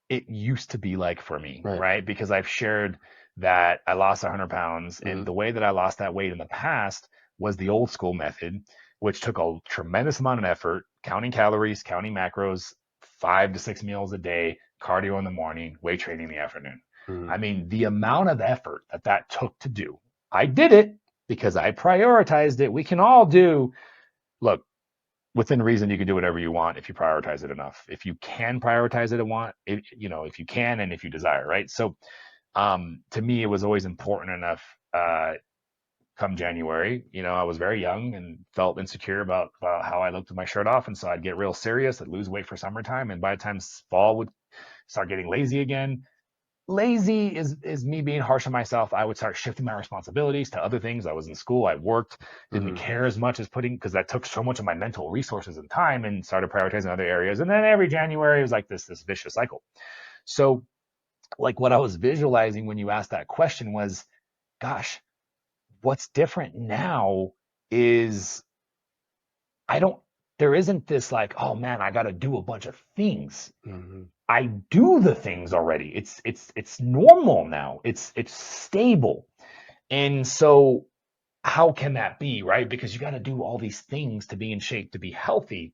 it used to be like for me, Right. right? Because I've shared that I lost 100 pounds, and Hmm. the way that I lost that weight in the past was the old school method, which took a tremendous amount of effort, counting calories, counting macros, 5 to 6 meals a day, cardio in the morning, weight training in the afternoon. Mm-hmm. I mean, the amount of effort that that took to do, I did it because I prioritized it. We can all do, look, within reason, you can do whatever you want if you prioritize it enough. If you can prioritize it, if you can and if you desire, right? So, to me, it was always important enough. Come January, I was very young and felt insecure about how I looked with my shirt off, and so I'd get real serious. I'd lose weight for summertime, and by the time fall would start getting lazy again. Lazy is me being harsh on myself. I would start shifting my responsibilities to other things. I was in school, I worked, didn't Mm-hmm. care as much as because that took so much of my mental resources and time, and started prioritizing other areas. And then every January it was like this vicious cycle. So, like, what I was visualizing when you asked that question was, gosh, what's different now is I don't there isn't this like, oh man, I got to do a bunch of things. Mm-hmm. I do the things already. It's normal now. It's stable. And so how can that be, right? Because you got to do all these things to be in shape, to be healthy.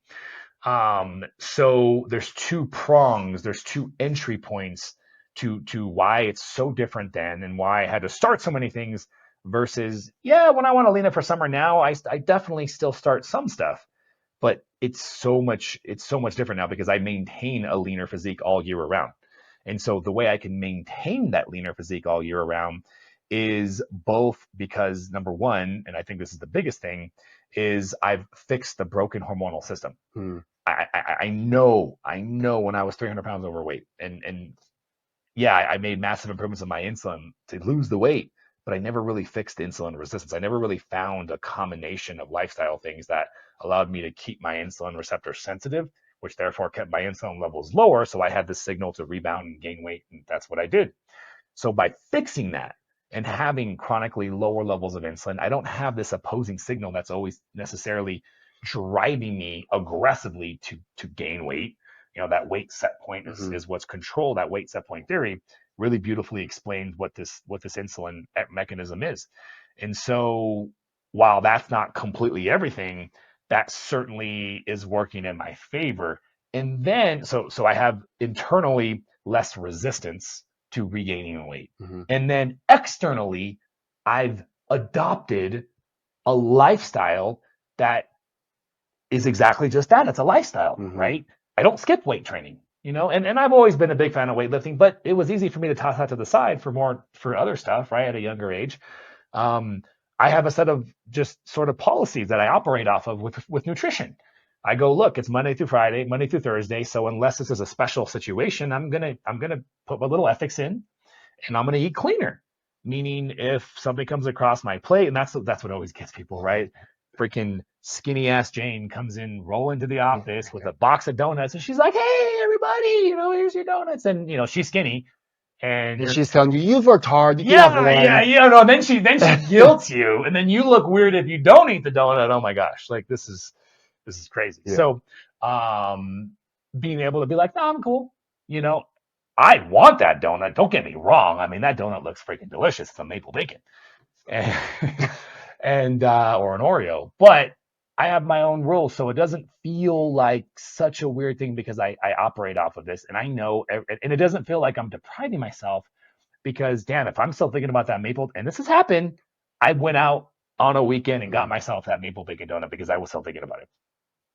So there's two prongs, there's two entry points to why it's so different then, and why I had to start so many things versus, yeah, when I want to lean in for summer now, I definitely still start some stuff, but it's so much different now because I maintain a leaner physique all year around. And so the way I can maintain that leaner physique all year around is both because, number one, and I think this is the biggest thing, is I've fixed the broken hormonal system. Mm-hmm. I know when I was 300 pounds overweight, and yeah, I made massive improvements in my insulin to lose the weight, but I never really fixed insulin resistance. I never really found a combination of lifestyle things that allowed me to keep my insulin receptor sensitive, which therefore kept my insulin levels lower. So I had the signal to rebound and gain weight, and that's what I did. So by fixing that and having chronically lower levels of insulin, I don't have this opposing signal that's always necessarily driving me aggressively to gain weight. That weight set point is, Mm-hmm. is what's controlled. That weight set point theory really beautifully explains what this insulin mechanism is. And so while that's not completely everything, that certainly is working in my favor. And then so I have internally less resistance to regaining weight. Mm-hmm. And then externally, I've adopted a lifestyle that is exactly just that. It's a lifestyle, Mm-hmm. right? I don't skip weight training, and I've always been a big fan of weightlifting, but it was easy for me to toss that to the side for other stuff, right? At a younger age. Um, I have a set of just sort of policies that I operate off of with nutrition. I go, look, it's Monday through Friday, Monday through Thursday. So unless this is a special situation, I'm gonna put my little ethics in, and I'm going to eat cleaner. Meaning, if something comes across my plate, and that's what always gets people, right? Freaking skinny ass Jane comes in, rolling to the office with a box of donuts, and she's like, "Hey, everybody, here's your donuts." And she's skinny, and And you're, she's telling you, you've worked hard, you can have yeah, yeah, one. yeah. No, then she guilts you, and then you look weird if you don't eat the donut. Oh my gosh, like this is crazy. Yeah. So, um, being able to be like, no, I'm cool. You know, I want that donut. Don't get me wrong. I mean, that donut looks freaking delicious. It's a maple bacon and, or an Oreo, but I have my own rules, so it doesn't feel like such a weird thing because I operate off of this, and I know, and it doesn't feel like I'm depriving myself because, damn, if I'm still thinking about that maple, and this has happened, I went out on a weekend and got Mm-hmm. myself that maple bacon donut because I was still thinking about it.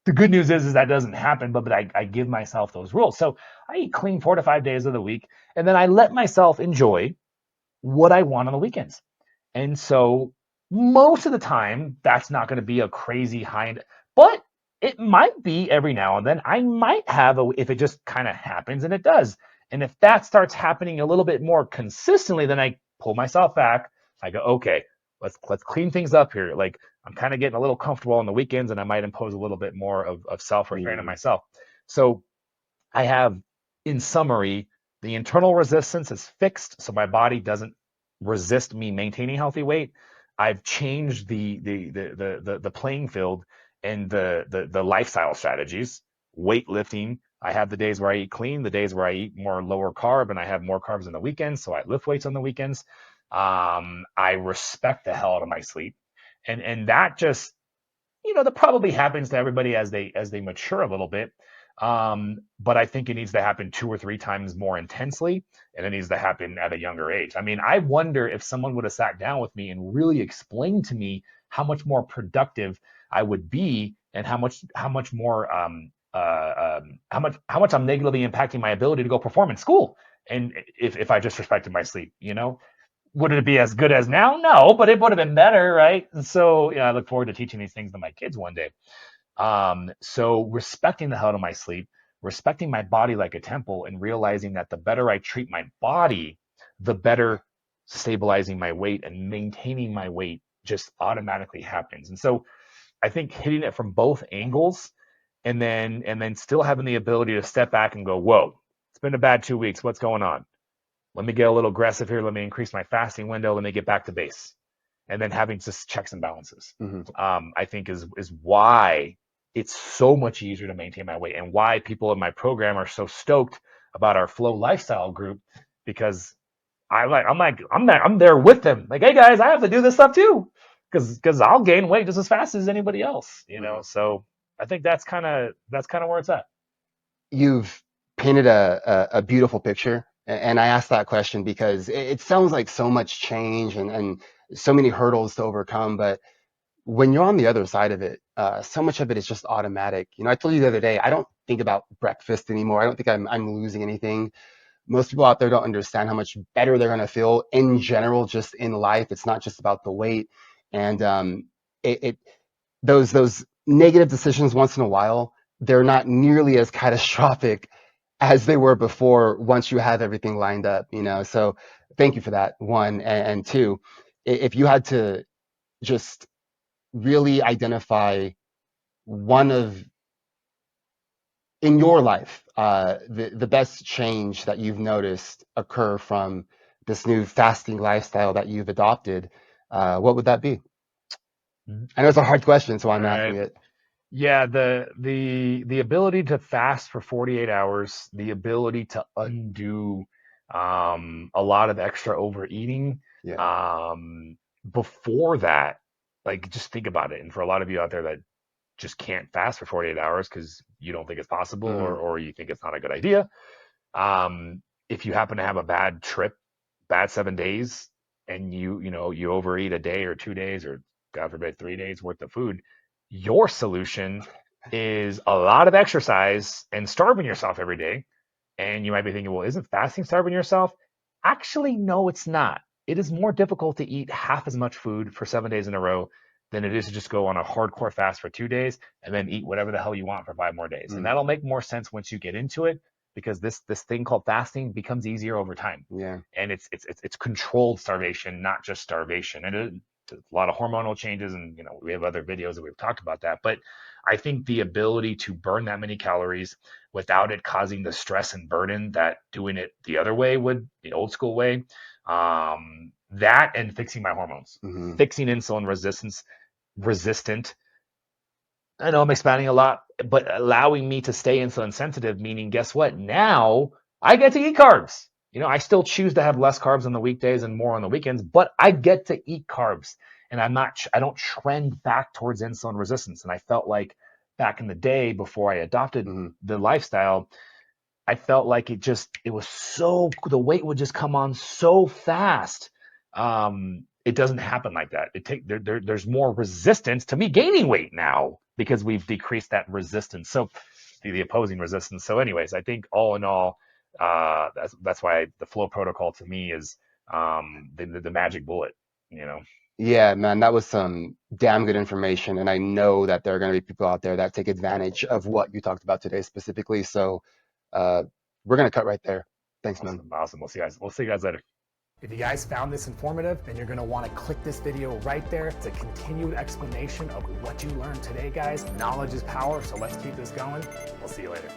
The good news is that doesn't happen, but I give myself those rules. So I eat clean 4 to 5 days of the week, and then I let myself enjoy what I want on the weekends. And so most of the time, that's not going to be a crazy high end, but it might be every now and then. I might have if it just kind of happens, and it does. And if that starts happening a little bit more consistently, then I pull myself back. I go, okay, let's clean things up here. Like, I'm kind of getting a little comfortable on the weekends, and I might impose a little bit more of self restraint on Mm-hmm. myself. So I have, in summary, the internal resistance is fixed, so my body doesn't resist me maintaining healthy weight. I've changed the playing field and the lifestyle strategies. Weightlifting, I have the days where I eat clean, the days where I eat more lower carb, and I have more carbs on the weekends, so I lift weights on the weekends. I respect the hell out of my sleep, and that just, that probably happens to everybody as they mature a little bit. But I think it needs to happen 2 or 3 times more intensely, and it needs to happen at a younger age. I mean, I wonder if someone would have sat down with me and really explained to me how much more productive I would be, and how much more how much I'm negatively impacting my ability to go perform in school. And if I just respected my sleep, would it be as good as now? No, but it would have been better, right? And so, I look forward to teaching these things to my kids one day. So respecting the health of my sleep, respecting my body like a temple, and realizing that the better I treat my body, the better stabilizing my weight and maintaining my weight just automatically happens. And so I think hitting it from both angles, and then still having the ability to step back and go, whoa, it's been a bad 2 weeks. What's going on? Let me get a little aggressive here. Let me increase my fasting window. Let me get back to base. And then having just checks and balances, Hmm. I think is why it's so much easier to maintain my weight, and why people in my program are so stoked about our Flow Lifestyle group, because I'm there with them. Like, hey guys, I have to do this stuff too, because I'll gain weight just as fast as anybody else. Hmm. So I think that's kind of where it's at. You've painted a beautiful picture. And I asked that question because it sounds like so much change and so many hurdles to overcome. But when you're on the other side of it, so much of it is just automatic. I told you the other day, I don't think about breakfast anymore. I don't think I'm losing anything. Most people out there don't understand how much better they're going to feel in general, just in life. It's not just about the weight. And it those negative decisions once in a while, they're not nearly as catastrophic as they were before once you have everything lined up. So thank you for that, one. And two, if you had to just really identify one of in your life, the best change that you've noticed occur from this new fasting lifestyle that you've adopted, what would that be? I know it's a hard question, so All I'm asking right. it. Yeah, the ability to fast for 48 hours, the ability to undo a lot of extra overeating. Yeah. Um, Before that, like, just think about it. And for a lot of you out there that just can't fast for 48 hours because you don't think it's possible, or Hmm. or you think it's not a good idea. If you happen to have a bad trip, bad 7 days, and you overeat a day or 2 days, or God forbid 3 days worth of food, your solution is a lot of exercise and starving yourself every day. And you might be thinking, well, isn't fasting starving yourself? Actually, no, it's not. It is more difficult to eat half as much food for 7 days in a row than it is to just go on a hardcore fast for 2 days and then eat whatever the hell you want for 5 more days. And Mm. that'll make more sense once you get into it, because this thing called fasting becomes easier over time. Yeah. And it's controlled starvation, not just starvation. And a lot of hormonal changes, and we have other videos that we've talked about that. But I think the ability to burn that many calories without it causing the stress and burden that doing it the other way would, the old school way, that, and fixing my hormones, Hmm. fixing insulin resistant. I know I'm expanding a lot, but allowing me to stay insulin sensitive, meaning, guess what? Now I get to eat carbs. I still choose to have less carbs on the weekdays and more on the weekends, but I get to eat carbs, and I don't trend back towards insulin resistance. And I felt like back in the day, before I adopted Hmm. the lifestyle, I felt like the weight would just come on so fast. It doesn't happen like that. There's more resistance to me gaining weight now, because we've decreased that resistance. So the opposing resistance. So anyways, I think all in all, that's why the flow protocol to me is the magic bullet, you know. Yeah, man, that was some damn good information. And I know that there are going to be people out there that take advantage of what you talked about today specifically. So uh, we're going to cut right there. Thanks, man. Awesome. We'll see you guys later. If you guys found this informative, then you're going to want to click this video right there. It's a continued explanation of what you learned today, guys. Knowledge is power, so let's keep this going. We'll see you later.